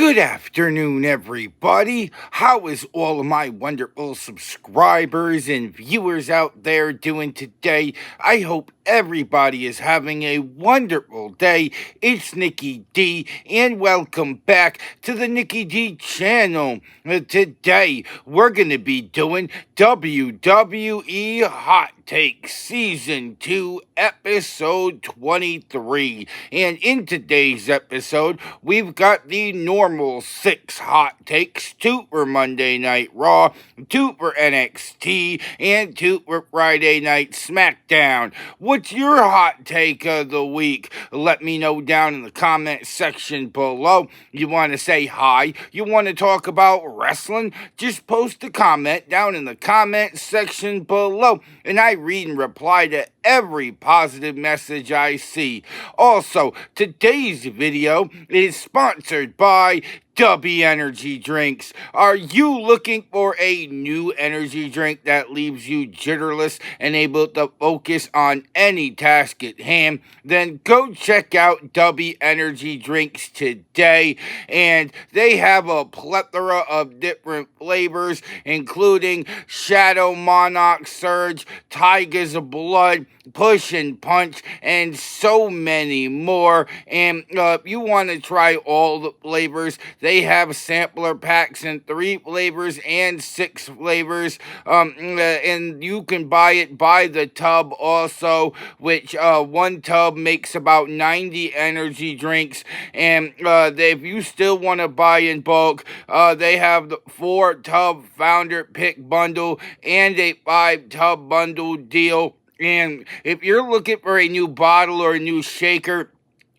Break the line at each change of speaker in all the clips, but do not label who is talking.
Good afternoon, everybody. How is all of my wonderful subscribers and viewers out there doing today? I hope everybody is having a wonderful day. It's Nikki D, and welcome back to the Nikki D channel. Today, we're going to be doing WWE Hot Take Season 2, Episode 23. And in today's episode, we've got the normal 6 hot takes, 2 for Monday Night Raw, 2 for NXT, and 2 for Friday Night SmackDown. What's your hot take of the week? Let me know down in the comment section below. You want to say hi? You want to talk about wrestling? Just post a comment down in the comment section below, and I read and reply to every positive message I see. Also, today's video is sponsored by W Energy Drinks. Are you looking for a new energy drink that leaves you jitterless and able to focus on any task at hand? Then go check out W Energy Drinks today. And they have a plethora of different flavors, including Shadow Monarch Surge, Tiger's Blood, Push and Punch, and so many more. And if you want to try all the flavors, they have sampler packs in 3 flavors and 6 flavors. And you can buy it by the tub also, which one tub makes about 90 energy drinks. And if you still want to buy in bulk, they have the 4 tub founder pick bundle and a 5 tub bundle deal. And if you're looking for a new bottle or a new shaker,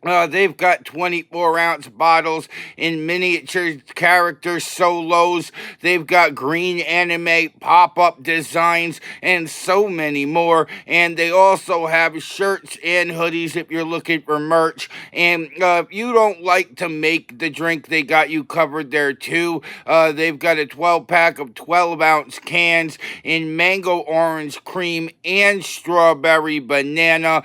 they've got 24-ounce bottles in miniature character solos. They've got green anime pop-up designs and so many more. And they also have shirts and hoodies if you're looking for merch. And if you don't like to make the drink, they got you covered there too. They've got a 12-pack of 12-ounce cans in mango orange cream and strawberry banana.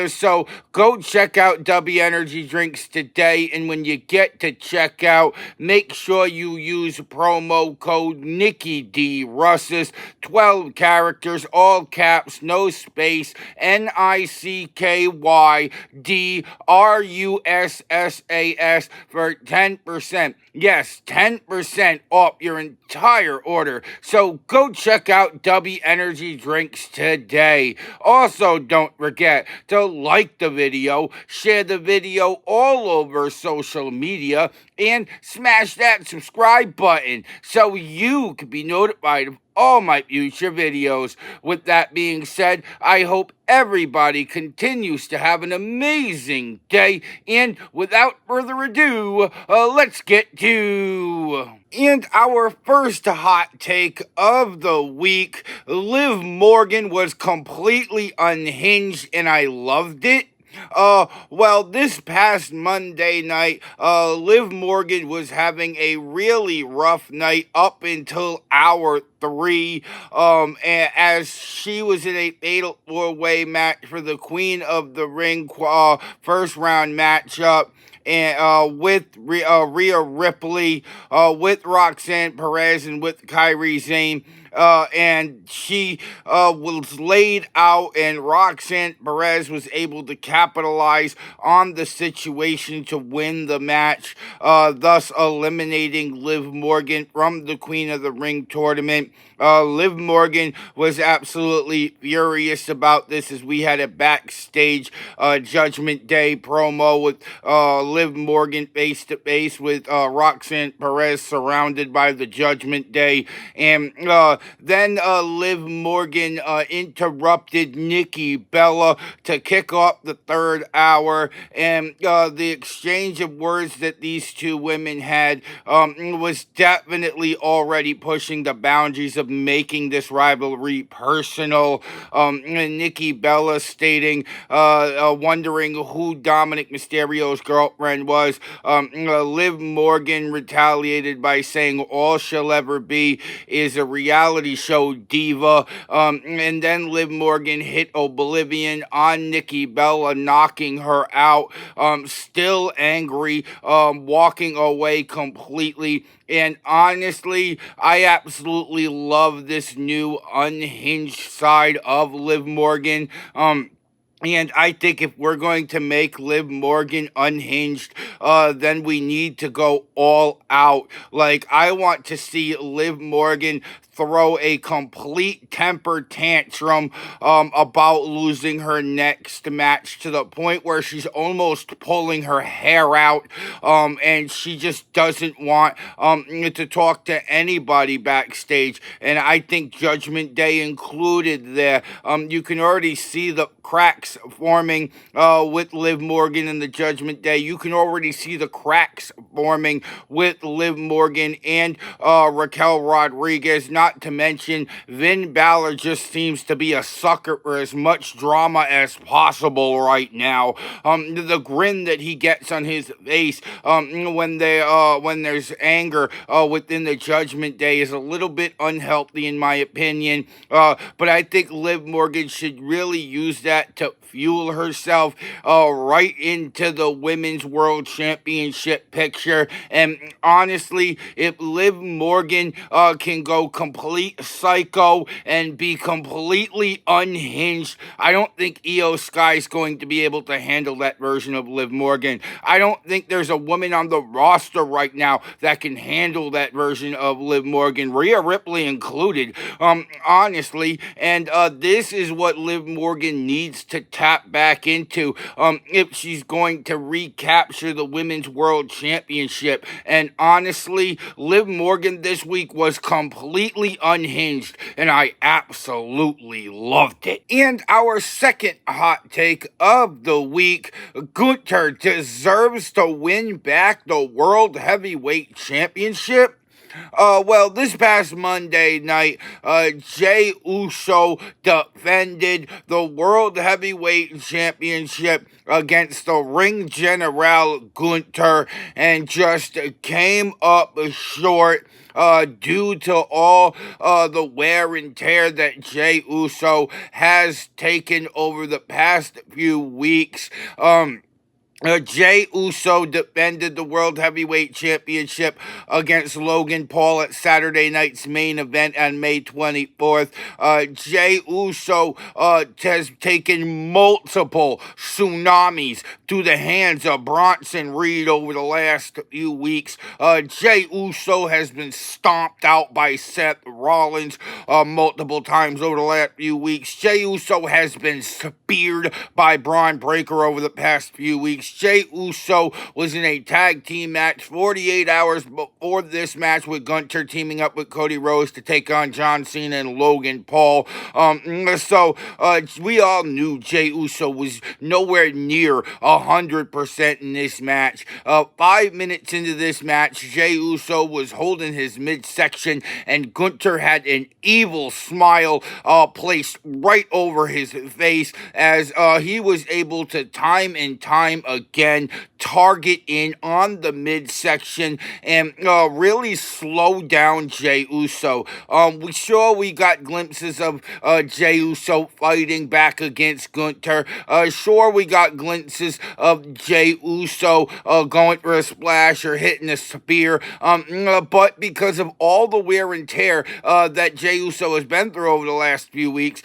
So go check out W Energy Drinks today, and when you get to checkout, make sure you use promo code Nikki D Russes, 12 characters, all caps, no space, NICKYDRUSSAS for 10%. Yes, 10% off your entire order. So go check out W Energy Drinks today. Also, don't forget to like the video, share the video all over social media, and smash that subscribe button so you can be notified of all my future videos. With that being said, I hope everybody continues to have an amazing day, and without further ado, let's get to... And our first hot take of the week, Liv Morgan was completely unhinged and I loved it. Well, this past Monday night, Liv Morgan was having a really rough night up until hour 3, as she was in a fatal 4-way match for the Queen of the Ring first round matchup. And with Rhea Ripley, with Roxanne Perez, and with Kairi Sane. And she was laid out, and Roxanne Perez was able to capitalize on the situation to win the match, thus eliminating Liv Morgan from the Queen of the Ring tournament. Liv Morgan was absolutely furious about this, as we had a backstage Judgment Day promo with Liv Morgan face-to-face with Roxanne Perez surrounded by the Judgment Day. And then Liv Morgan interrupted Nikki Bella to kick off the 3rd hour. And the exchange of words that these two women had was definitely already pushing the boundaries of making this rivalry personal. Nikki Bella stating, wondering who Dominic Mysterio's girlfriend boyfriend was. Liv Morgan retaliated by saying all she'll ever be is a reality show diva. And then Liv Morgan hit Oblivion on Nikki Bella, knocking her out. Still angry, walking away completely. And honestly, I absolutely love this new unhinged side of Liv Morgan. And I think if we're going to make Liv Morgan unhinged, then we need to go all out. Like, I want to see Liv Morgan throw a complete temper tantrum about losing her next match, to the point where she's almost pulling her hair out, and she just doesn't want to talk to anybody backstage. And I think Judgment Day included there. You can already see the cracks forming with Liv Morgan in the Judgment Day. You can already see the cracks forming with Liv Morgan and Raquel Rodriguez. Not to mention, Finn Balor just seems to be a sucker for as much drama as possible right now. The grin that he gets on his face when there's anger within the Judgment Day is a little bit unhealthy in my opinion. But I think Liv Morgan should really use that to fuel herself right into the Women's World Championship picture. And honestly, if Liv Morgan can go complete psycho and be completely unhinged, I don't think Io Sky's going to be able to handle that version of Liv Morgan. I don't think there's a woman on the roster right now that can handle that version of Liv Morgan, Rhea Ripley included, honestly. And this is what Liv Morgan needs to tap back into if she's going to recapture the Women's World Championship. And honestly, Liv Morgan this week was completely unhinged, and I absolutely loved it. And our second hot take of the week: Gunther deserves to win back the World Heavyweight Championship. Well, this past Monday night, Jey Uso defended the World Heavyweight Championship against the Ring General Gunther, and just came up short due to all the wear and tear that Jey Uso has taken over the past few weeks. Jey Uso defended the World Heavyweight Championship against Logan Paul at Saturday night's main event on May 24th. Jey Uso has taken multiple tsunamis to the hands of Bronson Reed over the last few weeks. Jey Uso has been stomped out by Seth Rollins multiple times over the last few weeks. Jey Uso has been speared by Braun Breaker over the past few weeks. Jey Uso was in a tag team match 48 hours before this match, with Gunther teaming up with Cody Rhodes to take on John Cena and Logan Paul. So we all knew Jey Uso was nowhere near 100% in this match. 5 minutes into this match, Jey Uso was holding his midsection, and Gunther had an evil smile placed right over his face as he was able to time and time again target in on the midsection and really slow down Jey Uso. We got glimpses of Jey Uso fighting back against Gunther. We got glimpses of Jey Uso going for a splash or hitting a spear. But because of all the wear and tear that Jey Uso has been through over the last few weeks,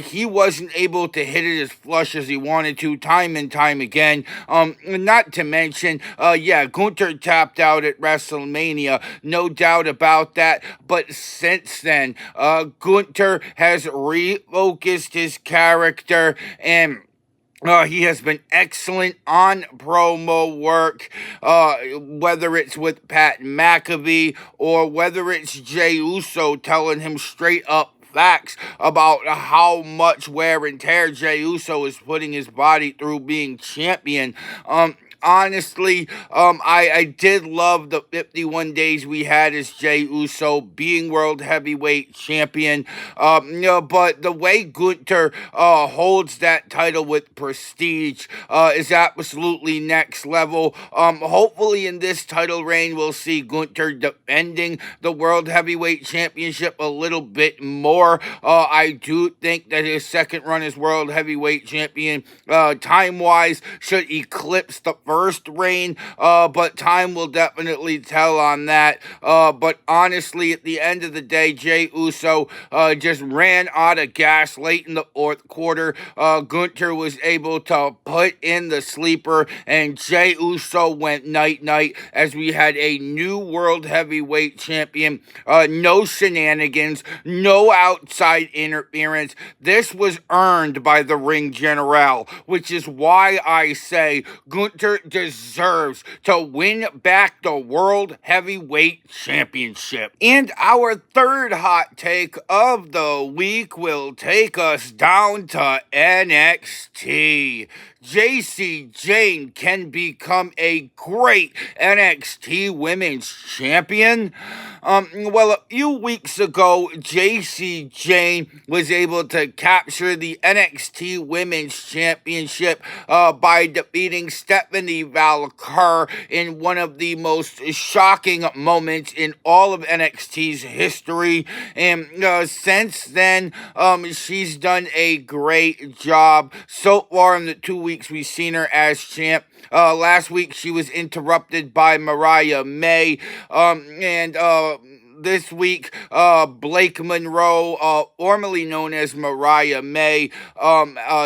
he wasn't able to hit it as flush as he wanted to time and time again. Not to mention, Gunther tapped out at WrestleMania, no doubt about that. But since then, Gunther has refocused his character, and he has been excellent on promo work, whether it's with Pat McAfee or whether it's Jey Uso telling him straight up facts about how much wear and tear Jey Uso is putting his body through being champion. honestly, I did love the 51 days we had as Jey Uso being World Heavyweight Champion. But the way Gunther holds that title with prestige is absolutely next level. Hopefully, in this title reign, we'll see Gunther defending the World Heavyweight Championship a little bit more. I do think that his second run as World Heavyweight Champion, time-wise, should eclipse the first reign, but time will definitely tell on that. But honestly, at the end of the day, Jey Uso just ran out of gas late in the fourth quarter. Gunther was able to put in the sleeper, and Jey Uso went night-night as we had a new World Heavyweight Champion. No shenanigans, no outside interference. This was earned by the Ring General, which is why I say Gunther deserves to win back the World Heavyweight Championship. And our third hot take of the week will take us down to NXT. JC Jane can become a great NXT Women's Champion. Well, a few weeks ago, JC Jane was able to capture the NXT Women's Championship by defeating Stephanie Valkyr in one of the most shocking moments in all of NXT's history. And since then, she's done a great job so far in the 2 weeks we've seen her as champ. Last week she was interrupted by Mariah May, and this week, Blake Monroe, formerly known as Mariah May,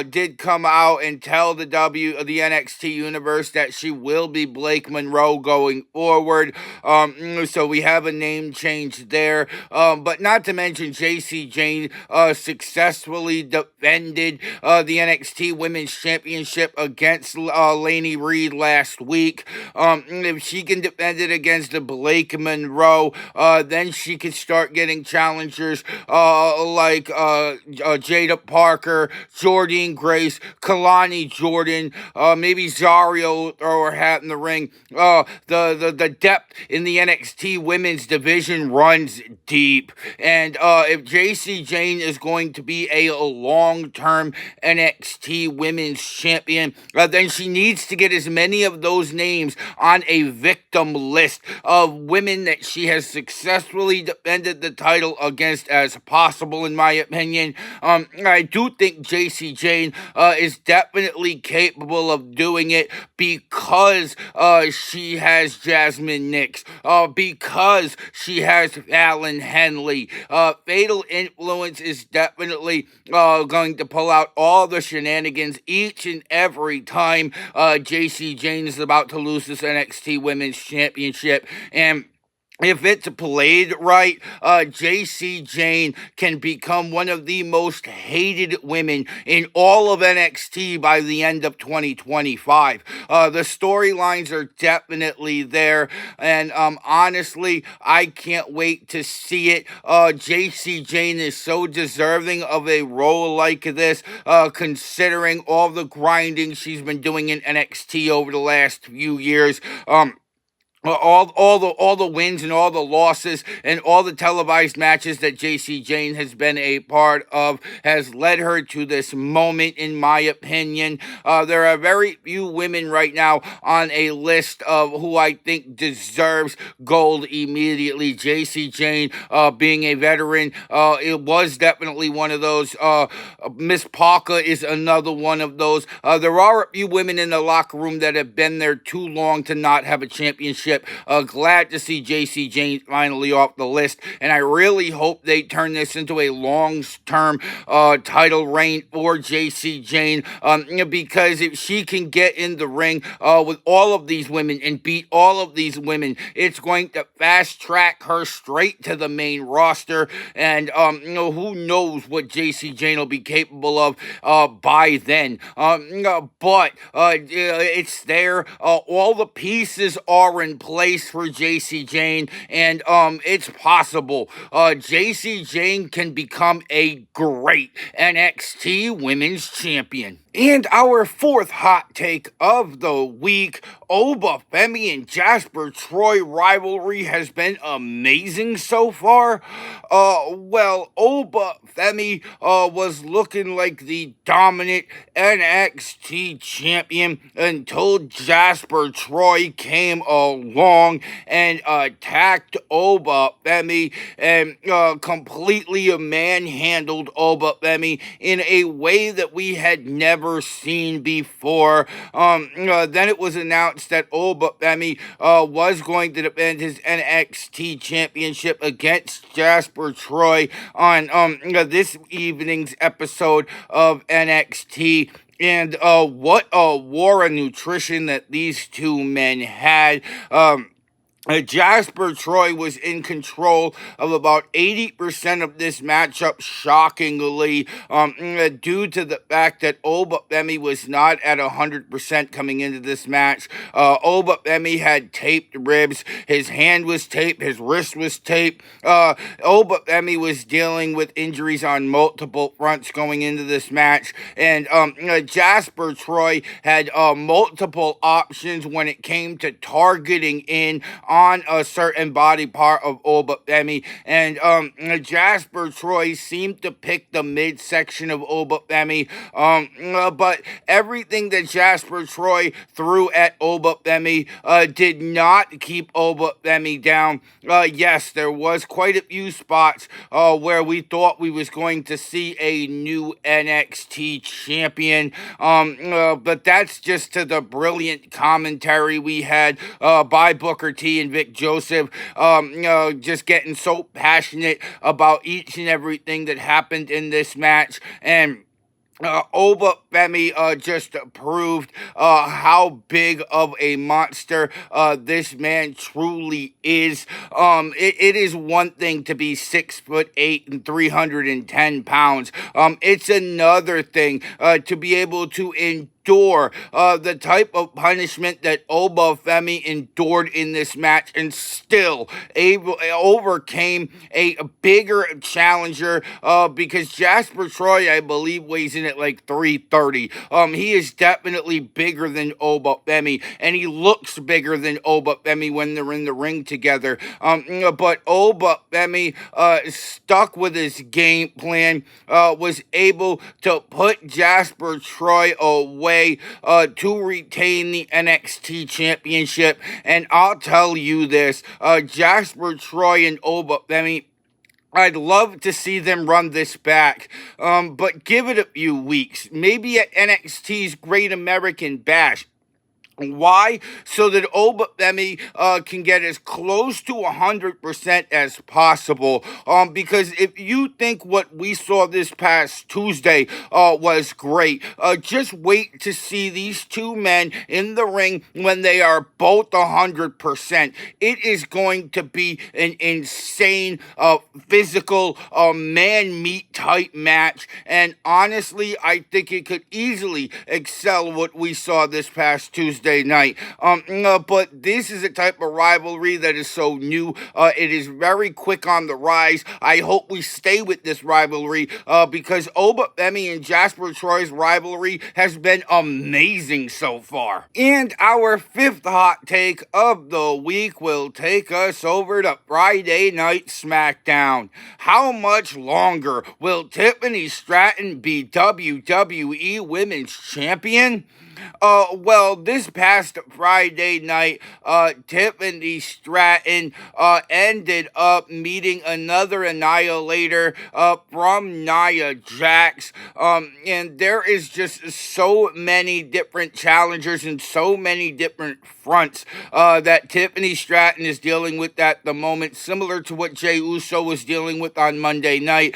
did come out and tell the NXT universe that she will be Blake Monroe going forward. So we have a name change there. But not to mention, JC Jane successfully defended the NXT Women's Championship against Lainey Reed last week. If she can defend it against the Blake Monroe, then she could start getting challengers like Jada Parker, Jordynne Grace, Kalani Jordan, maybe Zario throw her hat in the ring. The depth in the NXT women's division runs deep. And if JC Jane is going to be a long-term NXT women's champion, then she needs to get as many of those names on a victim list of women that she has successfully defended the title against as possible, in my opinion. I do think JC Jane is definitely capable of doing it because she has Jasmine Nix, because she has Fallon Henley. Fatal Influence is definitely going to pull out all the shenanigans each and every time JC Jane is about to lose this NXT Women's Championship. And if it's played right, JC Jane can become one of the most hated women in all of NXT by the end of 2025. The storylines are definitely there, and honestly, I can't wait to see it. JC Jane is so deserving of a role like this, considering all the grinding she's been doing in NXT over the last few years. All the wins and all the losses and all the televised matches that JC Jane has been a part of has led her to this moment, in my opinion. There are very few women right now on a list of who I think deserves gold immediately. JC Jane, being a veteran, it was definitely one of those. Miss Parker is another one of those. There are a few women in the locker room that have been there too long to not have a championship. Glad to see JC Jane finally off the list, and I really hope they turn this into a long-term title reign for JC Jane, because if she can get in the ring with all of these women and beat all of these women, it's going to fast-track her straight to the main roster, and who knows what JC Jane will be capable of by then. But it's there. All the pieces are in place for JC Jane, and it's possible. JC Jane can become a great NXT Women's Champion. And our fourth hot take of the week, Oba Femi and Jasper Troy rivalry has been amazing so far. Oba Femi was looking like the dominant NXT champion until Jasper Troy came along and attacked Oba Femi and completely manhandled Oba Femi in a way that we had never seen before. Then it was announced that Oba Femi was going to defend his NXT championship against Jasper Troy on this evening's episode of NXT. And what a war of nutrition that these two men had. Jasper Troy was in control of about 80% of this matchup, shockingly, due to the fact that Oba Femi was not at 100% coming into this match. Oba Femi had taped ribs, his hand was taped, his wrist was taped. Oba Femi was dealing with injuries on multiple fronts going into this match, and Jasper Troy had multiple options when it came to targeting in on a certain body part of Oba Femi, and Jasper Troy seemed to pick the midsection of Oba Femi, but everything that Jasper Troy threw at Oba Femi did not keep Oba Femi down. Yes, there was quite a few spots where we thought we was going to see a new NXT champion, but that's just to the brilliant commentary we had by Booker T and Vic Joseph, just getting so passionate about each and everything that happened in this match. And Oba Femi just proved how big of a monster this man truly is. It is one thing to be 6'8" and 310 pounds. It's another thing to be able to endure the type of punishment that Oba Femi endured in this match and still overcame a bigger challenger, because Jasper Troy, I believe, weighs in at like 330. He is definitely bigger than Oba Femi, and he looks bigger than Oba Femi when they're in the ring together. But Oba Femi stuck with his game plan, was able to put Jasper Troy away to retain the NXT championship. And I'll tell you this, Jasper Troy and Oba Femi, I'd love to see them run this back, but give it a few weeks, maybe at NXT's Great American Bash. Why? So that Oba Femi can get as close to 100% as possible. Because if you think what we saw this past Tuesday was great, just wait to see these two men in the ring when they are both 100%. It is going to be an insane, physical, man-meat type match. And honestly, I think it could easily excel what we saw this past Tuesday night. But this is a type of rivalry that is so new. It is very quick on the rise. I hope we stay with this rivalry because Oba Femi and Jasper Troy's rivalry has been amazing so far. And our fifth hot take of the week will take us over to Friday Night SmackDown. How much longer will Tiffany Stratton be WWE Women's Champion? This past Friday night, Tiffany Stratton ended up meeting another Annihilator from Nia Jax, and there is just so many different challengers and so many different fronts that Tiffany Stratton is dealing with at the moment, similar to what Jey Uso was dealing with on Monday night.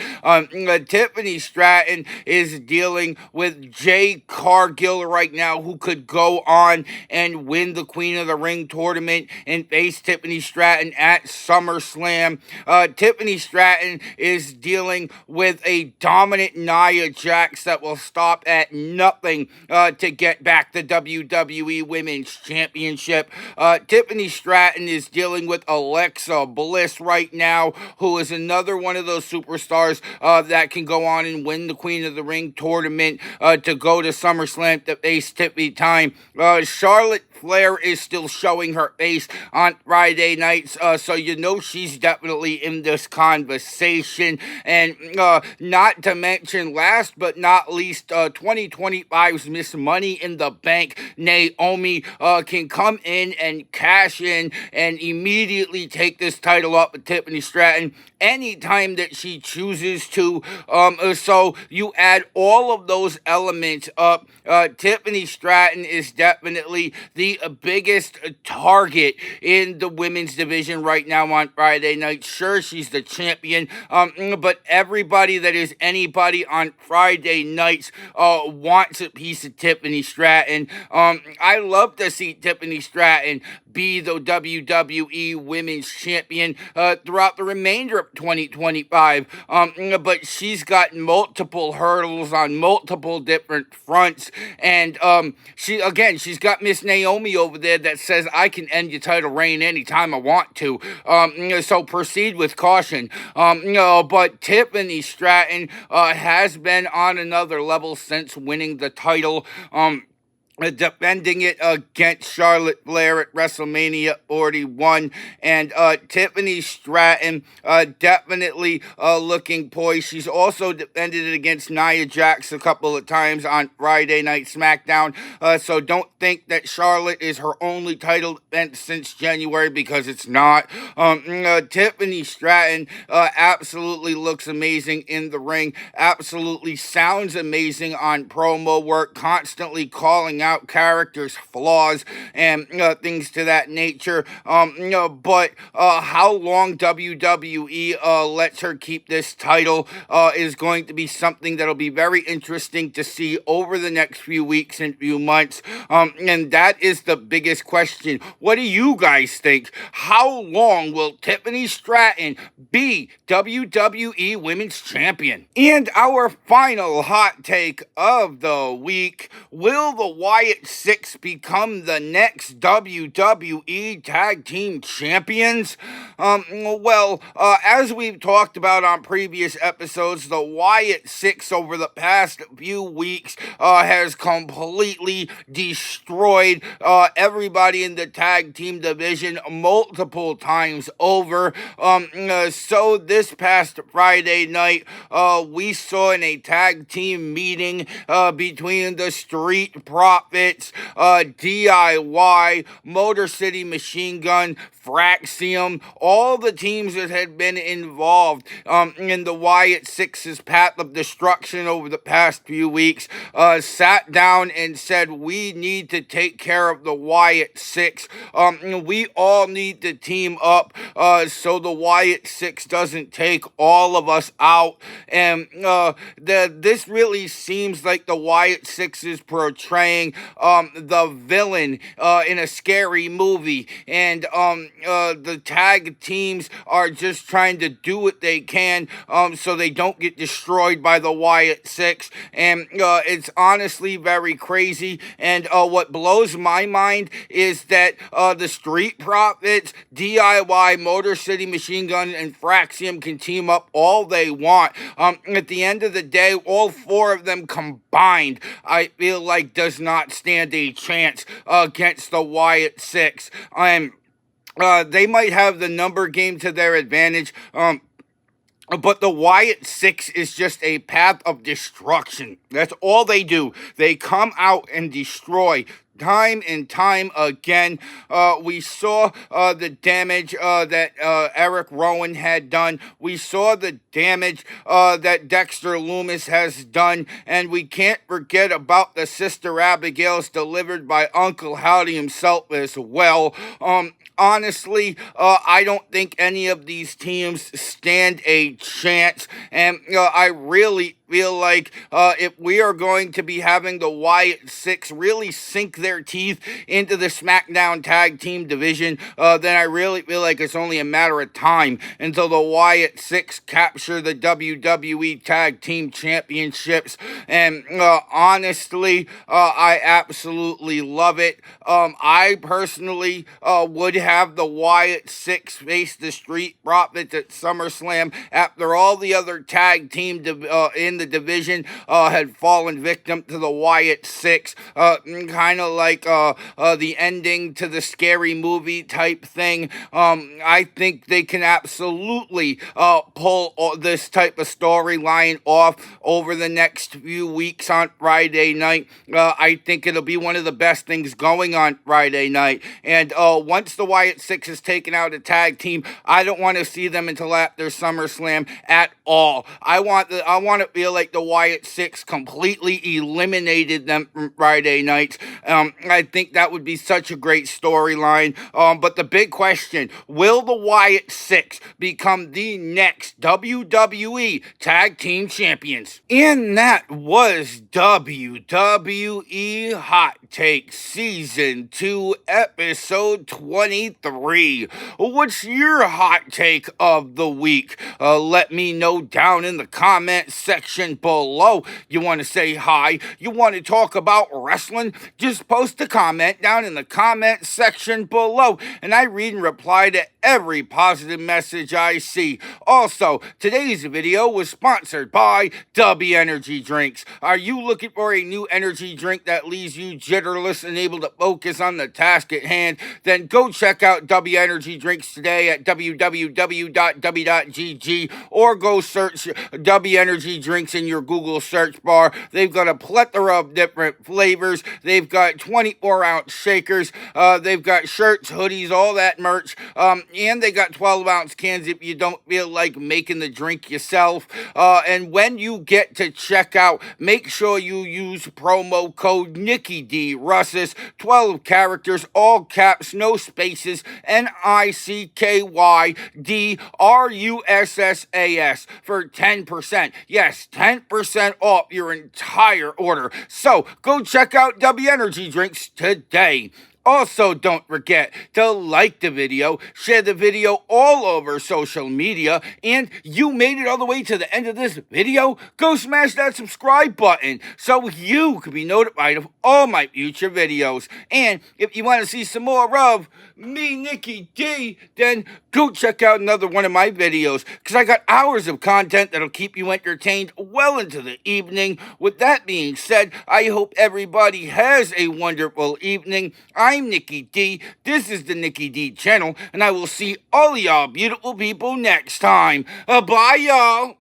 Tiffany Stratton is dealing with Jade Cargill right now, now who could go on and win the Queen of the Ring tournament and face Tiffany Stratton at SummerSlam. Tiffany Stratton is dealing with a dominant Nia Jax that will stop at nothing to get back the WWE Women's Championship. Tiffany Stratton is dealing with Alexa Bliss right now, who is another one of those superstars that can go on and win the Queen of the Ring tournament to go to SummerSlam to face Tiffany time. Charlotte Flair is still showing her face on Friday nights, so you know she's definitely in this conversation. And not to mention, last but not least, 2025's Miss Money in the Bank, Naomi, can come in and cash in and immediately take this title up with Tiffany Stratton anytime that she chooses to. So you add all of those elements up. Tiffany Stratton is definitely the biggest target in the women's division right now on Friday night. Sure, she's the champion, but everybody that is anybody on Friday nights wants a piece of Tiffany Stratton. I love to see Tiffany Stratton be the WWE Women's Champion throughout the remainder of 2025. But she's got multiple hurdles on multiple different fronts. And she's got Miss Naomi over there that says, I can end your title reign anytime I want to. So proceed with caution. But Tiffany Stratton has been on another level since winning the title. Defending it against Charlotte Flair at WrestleMania 41, and Tiffany Stratton definitely looking poised. She's also defended it against Nia Jax a couple of times on Friday Night SmackDown, so don't think that Charlotte is her only title defense since January, because it's not. Tiffany Stratton absolutely looks amazing in the ring, absolutely sounds amazing on promo work, constantly calling out characters' flaws and things to that nature. But how long WWE lets her keep this title is going to be something that'll be very interesting to see over the next few weeks and few months. And that is the biggest question. What do you guys think? How long will Tiffany Stratton be WWE Women's Champion? And our final hot take of the week: will the Wyatt Six become the next WWE Tag Team Champions? As we've talked about on previous episodes, the Wyatt Six over the past few weeks has completely destroyed everybody in the tag team division multiple times over. So this past Friday night, we saw in a tag team meeting between the Street Profits, DIY, Motor City Machine Gun, Fraxium, all the teams that had been involved in the Wyatt Six's path of destruction over the past few weeks, sat down and said, we need to take care of the Wyatt Six. We all need to team up so the Wyatt Six doesn't take all of us out. And this really seems like the Wyatt Six is portraying the villain in a scary movie, and the tag teams are just trying to do what they can so they don't get destroyed by the Wyatt Six. And it's honestly very crazy. And what blows my mind is that the Street Profits, DIY, Motor City Machine Gun, and Fraxium can team up all they want. At the end of the day, all four of them combined, I feel like, does not stand a chance against the Wyatt Six. They might have the number game to their advantage, but the Wyatt Six is just a path of destruction. That's all they do. They come out and destroy time and time again. We saw the damage that Eric Rowan had done. We saw the damage that Dexter Loomis has done. And we can't forget about the Sister Abigail's delivered by Uncle Howdy himself as well. honestly, I don't think any of these teams stand a chance. And I really feel like if we are going to be having the Wyatt Six really sink their teeth into the SmackDown Tag Team division, then I really feel like it's only a matter of time until the Wyatt Six capture the WWE Tag Team Championships. And honestly, I absolutely love it. I personally would have the Wyatt Six face the Street Profits at SummerSlam after all the other tag team in the division had fallen victim to the Wyatt Six. Kind of like the ending to the Scary Movie type thing. I think they can absolutely pull this type of storyline off over the next few weeks on Friday night. I think it'll be one of the best things going on Friday night. And once the Wyatt Six is taken out of tag team, I don't want to see them until after SummerSlam at all. I want to feel like the Wyatt Six completely eliminated them from Friday nights. I think that would be such a great storyline. But the big question, will the Wyatt Six become the next WWE Tag Team Champions? And that was WWE Hot Take Season 2, Episode 23. What's your hot take of the week? Let me know down in the comment section below. You want to say hi? You want to talk about wrestling? Just post a comment down in the comment section below, and I read and reply to every positive message I see. Also, today's video was sponsored by W Energy Drinks. Are you looking for a new energy drink that leaves you jitterless and able to focus on the task at hand? Then go check out W Energy Drinks today at www.w.gg, or go search W Energy Drinks in your Google search bar. They've got a plethora of different flavors. They've got 24-ounce shakers. They've got shirts, hoodies, all that merch. And they got 12-ounce cans if you don't feel like making the drink yourself. And when you get to checkout, make sure you use promo code Nikki D Russis, 12 characters, all caps, no spaces, NICKYDRUSSAS for 10%. Yes, 10% off your entire order. So go check out W Energy Drinks today. Also, don't forget to like the video, share the video all over social media, and you made it all the way to the end of this video, go smash that subscribe button so you can be notified of all my future videos. And if you want to see some more of me, Nikki D, then go check out another one of my videos, because I got hours of content that'll keep you entertained well into the evening. With that being said, I hope everybody has a wonderful evening. I'm Nikki D. This is the Nikki D channel, and I will see all y'all beautiful people next time. Bye, y'all.